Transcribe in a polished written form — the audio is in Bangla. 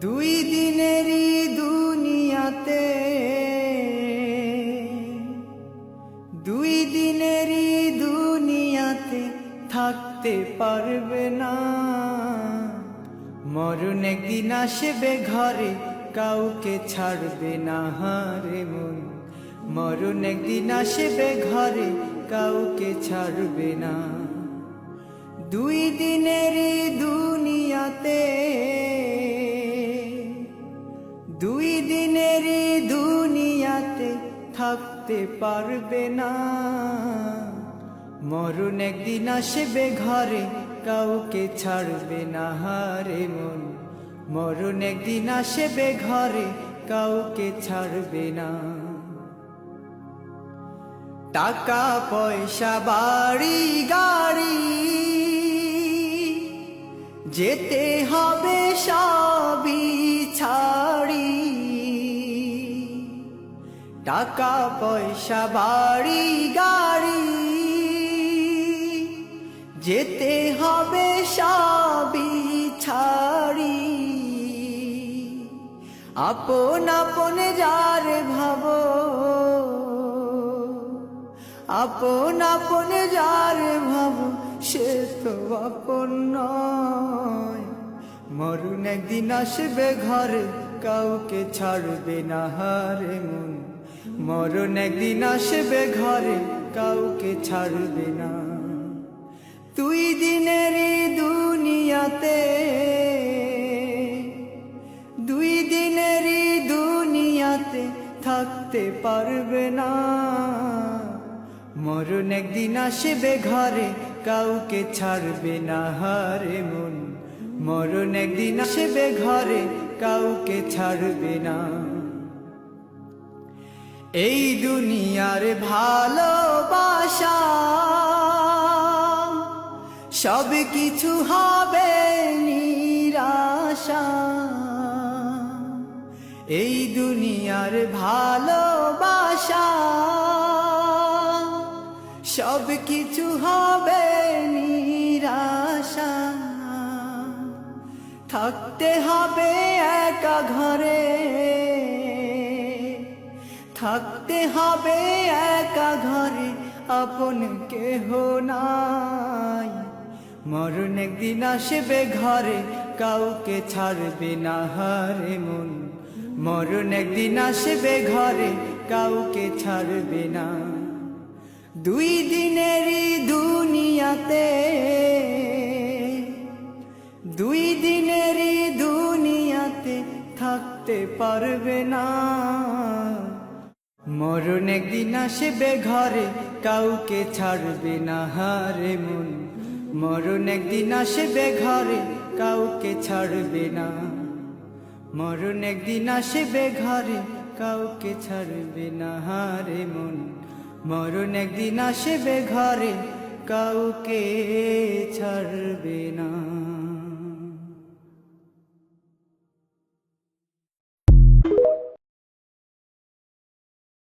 দুই দিনেরই দুনিয়াতে, দুই দিনেরই দুনিয়াতে থাকতে পারবে না। মরণ একদিন আসবে ঘরে, কাউকে ছাড়বে না হারে মন। মরণ একদিন আসবে ঘরে, কাউকে ছাড়বে না। দুই দিনেরই দুনিয়াতে, দুই দিনেরই দুনিয়াতে থাকতে পারবে না। মরণ একদিন আসবে ঘরে, কাউকে ছাড়বে না হারে মন। মরণ একদিন আসবে ঘরে, কাউকে ছাড়বে না। টাকা পয়সা বাড়ি গাড়ি যেতে হবে সবই ছাড়ি। টাকা পয়সা বাড়ি গাড়ি যেতে হবে সবই ছাড়ি। আপন আপন যারে ভাবো, আপন আপন যারে ভাবো, সে তো আপন নয়। মরণ একদিন আসবে ঘরে, কাউকে ছাড়বে না হারে মন। মরণ একদিন আসবে ঘরে, কাউকে ছাড়বে না। দুই দিনেরই দুনিয়াতে, দুই দিনেরই দুনিয়াতে থাকতে পারবে না। মরণ একদিন আসবে ঘরে, কাউকে ছাড়বে না হারে মন। মরণ একদিন আসবে ঘরে, কাউকে ছাড়বে না। এই দুনিয়ার ভালোবাসা সব কিছু হবে নিরাশা। এই দুনিয়ার ভালোবাসা সব কিছু হবে নিরাশা। থাকতে হবে একা ঘরে, থাকতে হবে একা ঘরে, আপন কেহ নাই। মরণ একদিন আসবে ঘরে, কাউকে ছাড়বে না হারে মন। মরণ একদিন আসবে ঘরে, কাউকে ছাড়বে না। দুই দিনেরই দুনিয়াতে, দুই দিনেরই দুনিয়াতে থাকতে পারবে না। মরণ একদিন আসবে ঘরে, কাউকে ছাড়বে না হারে মন। মরণ একদিন আসবে ঘরে, কাউকে ছাড়বে না। মরণ একদিন আসবে ঘরে, কাউকে ছাড়বে না হারে মন। মরণ একদিন আসবে ঘরে, কাউকে ছাড়বে না।